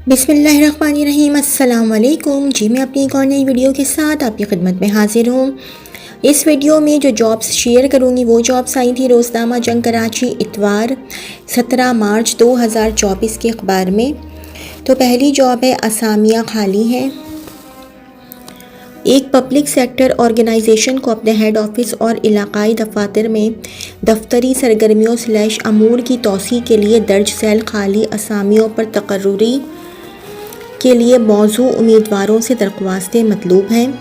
बिस्मिल्लाहिर्रहमानिर्रहीम। अस्सलाम वालेकुम जी। मैं अपनी एक और नई वीडियो के साथ आपकी खिदमत में हाजिर हूँ। इस वीडियो में जो जॉब्स शेयर करूँगी वो जॉब्स आई थी रोज़नामा जंग कराची इतवार 17 मार्च 2024 के अखबार में। तो पहली जॉब है असामियाँ खाली हैं। एक पब्लिक सेक्टर ऑर्गेनाइजेशन को अपने हेड ऑफिस और इलाकाई दफातर में दफ्तरी सरगर्मियों / अमूर की तोसी के लिए दर्ज सेल खाली असामियों पर तकर्रुरी के लिए मौजू उम्मीदवारों से दरख्वास्तें मतलूब हैं।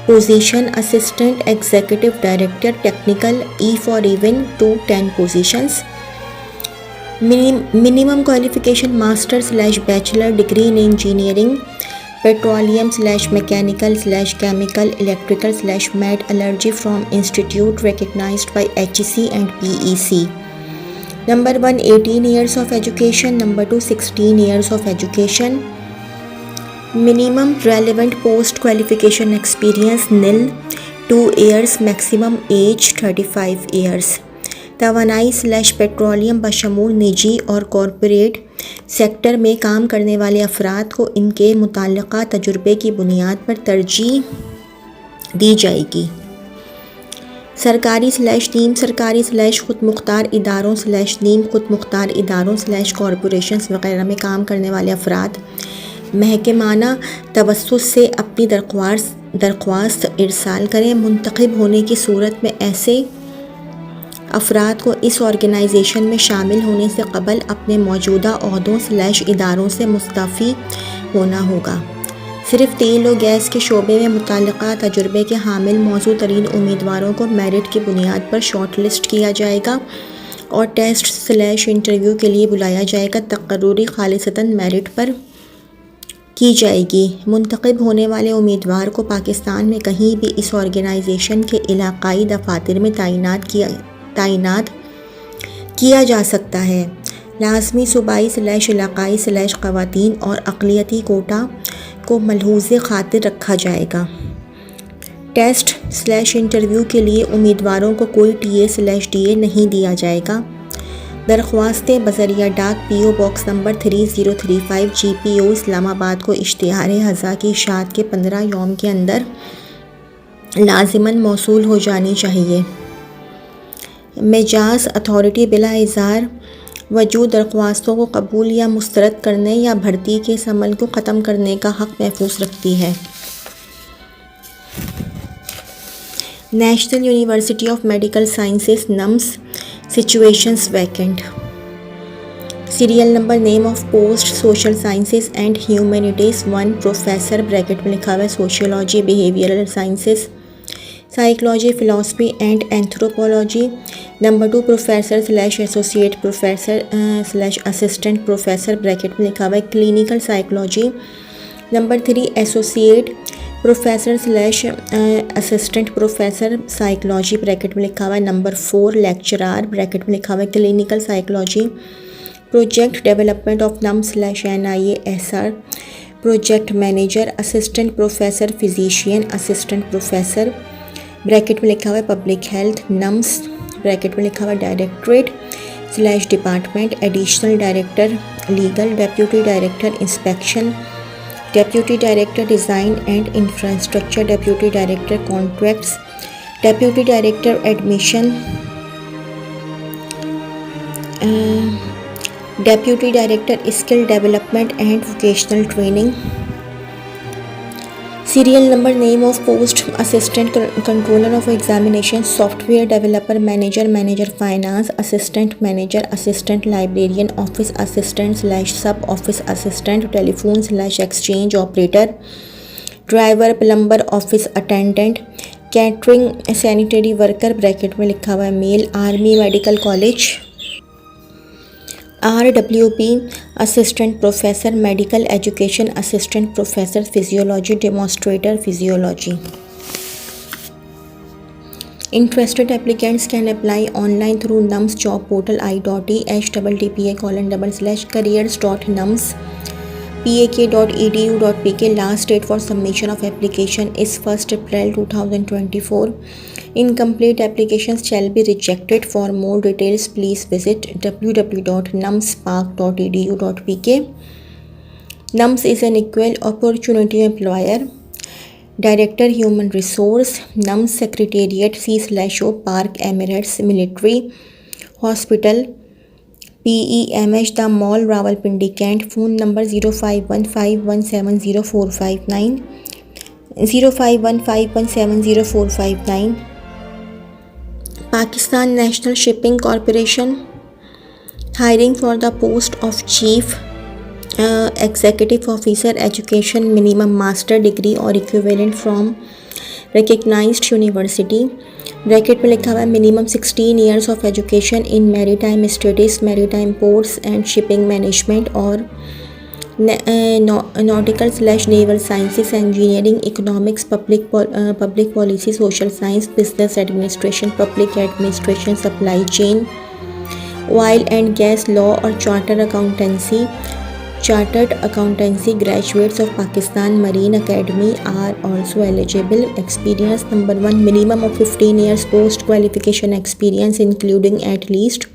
Position assistant executive director technical E for even two 10 positions. Minimum qualification master / bachelor degree in engineering petroleum / mechanical / chemical electrical / metallurgy from institute recognized by HEC and PEC। Number 1 18 years of education, number 2 16 years of education। Minimum relevant post qualification experience NIL 2 years, maximum age 35 years। तवानाई / petroleum बशमूल निजी और corporate sector में काम करने वाले अफराद को इनके मुताल्लिक़ा तजुर्बे की बुनियाद पर तरजीह दी जाएगी। सरकारी / नीम सरकारी / खुद मुख्तार इदारों / नीम खुद मुख्तार इदारों / कॉरपोरेशंस वगैरह में काम करने वाले अफराद महकमाना तवस्सुत से अपनी दरख्वास्त इरसाल करें। मुंतखब होने की सूरत में ऐसे अफराद को इस ऑर्गेनाइजेशन में शामिल होने से कबल अपने मौजूदा ओहदों / इदारों से मुस्तफ़ी होना होगा। सिर्फ तेल और गैस के शोबे में मुतल्लिक़ा तजुर्बे के हामिल मौजूद तरीन उम्मीदवारों को मेरिट की बुनियाद पर शॉर्ट लिस्ट किया जाएगा और टेस्ट / इंटरव्यू के लिए बुलाया जाएगा। तकर्रुरी खालिसतन मेरिट पर की जाएगी। मुंतखब होने वाले उम्मीदवार को पाकिस्तान में कहीं भी इस ऑर्गेनाइजेशन के इलाकाई दफातर में तैनात किया जा सकता है। लाजमी सूबाई / इलाकाई / ख़वातीन और अक़लियती कोटा को मलहूज़े खातिर रखा जाएगा। टेस्ट / इंटरव्यू के लिए उम्मीदवारों को कोई TA / DA नहीं दिया जाएगा। दरख्वास्तें बज़रिया डाक PO box number 3035 GPO Islamabad को इश्तिहार हज़ा की इशाअत के 15 यौम के अंदर लाजिमन मौसूल हो जानी चाहिए। मेजाज अथॉरिटी बिला इज़हार वजूद दरख्वास्तों को कबूल या मुस्तरद करने या भर्ती के इस अमल को ख़त्म करने का हक़ महफूज रखती है। National university of medical sciences NUMS situations vacant. Serial number name of post social sciences and humanities 1 professor bracket में लिखा हुआ है sociology behavioural sciences psychology philosophy and anthropology. Number 2 professor / associate professor / assistant professor bracket में लिखा हुआ है clinical psychology. Number 3 associate professor / assistant professor psychology bracket में लिखा हुआ है। नंबर 4 लेक्चरार ब्रैकेट में लिखा हुआ है clinical psychology. Project development of NUMS / NIASR project manager assistant professor physician assistant professor bracket में लिखा हुआ है पब्लिक हेल्थ। NUMS ब्रैकेट में लिखा हुआ है directorate / department additional director legal deputy director inspection deputy director design and infrastructure deputy director contracts deputy director admission deputy director skill development and vocational training. Serial number name of post assistant controller of examination software developer manager finance assistant manager assistant librarian office assistant / सब office assistant telephone / exchange operator driver plumber office attendant catering sanitary worker bracket में लिखा हुआ है mail. Army medical college RWP assistant professor medical education assistant professor physiology demonstrator physiology. Interested applicants can apply online through NUMS job portal i.tpa:/careers.nums.pak.edu.pk. Last date for submission of application is 1st April 2024. Incomplete applications shall be rejected. For more details, please visit www.numspark.edu.pk. NUMS is an equal opportunity employer. Director Human Resource, NUMS Secretariat C/O Park Emirates Military Hospital PEMH The Mall Rawalpindi Kent. Phone number 0515170459 0515170459. Pakistan National Shipping Corporation hiring for the post of Chief Executive Officer. Education minimum master degree or equivalent from recognized university. Bracket में लिखा हुआ है minimum 16 years of education in maritime studies, maritime ports and shipping management और nautical/naval sciences, engineering, economics, public policy, social science, business administration, public administration, supply chain, oil and gas, law or chartered accountancy graduates of Pakistan Marine Academy are also eligible. Experience number 1, minimum of 15 years post qualification experience including at least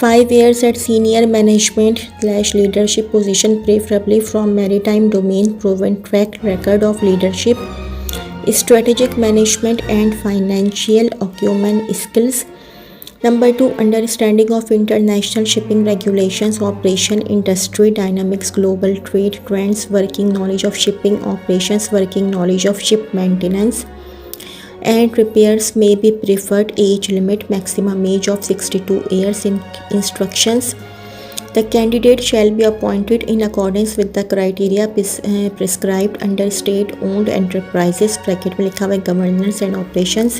5 years at senior management/leadership position, preferably from maritime domain, proven track record of leadership, strategic management and financial acumen skills. Number 2, understanding of international shipping regulations, operation, industry dynamics, global trade trends, working knowledge of shipping operations, working knowledge of ship maintenance and repairs may be preferred. Age limit, maximum age of 62 years. Instructions: the candidate shall be appointed in accordance with the criteria prescribed under state-owned enterprises (bracket में लिखा हुआ है governance and operations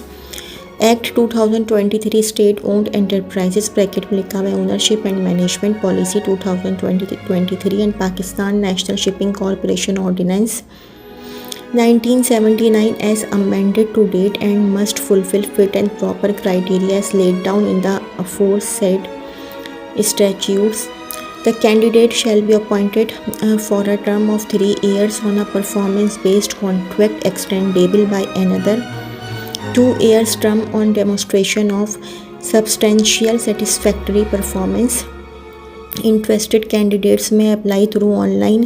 Act 2023, State-Owned Enterprises (bracket में लिखा हुआ है Ownership and Management Policy 2023) and Pakistan National Shipping Corporation Ordinance 1979 as amended to date and must fulfill fit and proper criteria as laid down in the aforesaid statutes. The candidate shall be appointed for a term of 3 years on a performance-based contract extendable by another 2 years term on demonstration of substantial satisfactory performance. Interested candidates may apply through online.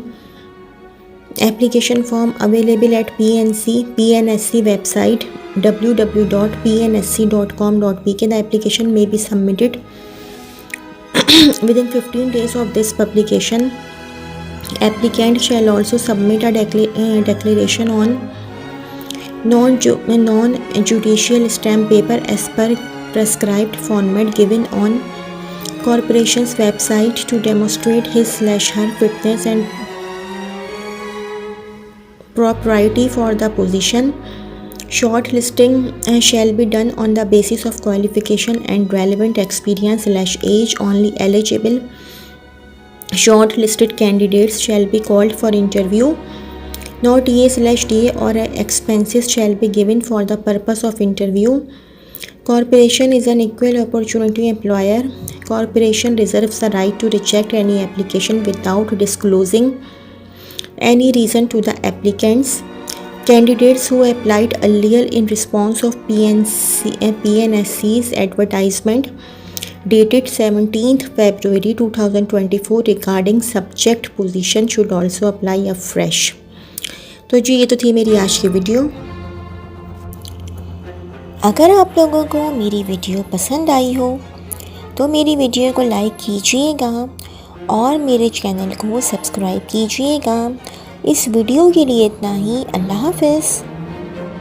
Application form available at PNSC website www.pnsc.com.pk. The application may be submitted within 15 days of this publication. Applicant shall also submit a declaration on non-judicial stamp paper as per prescribed format given on corporation's website to demonstrate his/her fitness and propriety for the position. Shortlisting shall be done on the basis of qualification and relevant experience/age only. Eligible shortlisted candidates shall be called for interview. No TA/DA or expenses shall be given for the purpose of interview. Corporation is an equal opportunity employer. Corporation reserves the right to reject any application without disclosing any reason to the applicants. Candidates who applied earlier in response of PNSC's advertisement dated 17th February 2024 regarding subject position should also apply afresh. तो जी ये तो थी मेरी आज की video. अगर आप लोगों को मेरी वीडियो पसंद आई हो तो मेरी वीडियो को लाइक कीजिएगा और मेरे चैनल को सब्सक्राइब कीजिएगा। इस वीडियो के लिए इतना ही। अल्लाह हाफ़िज़।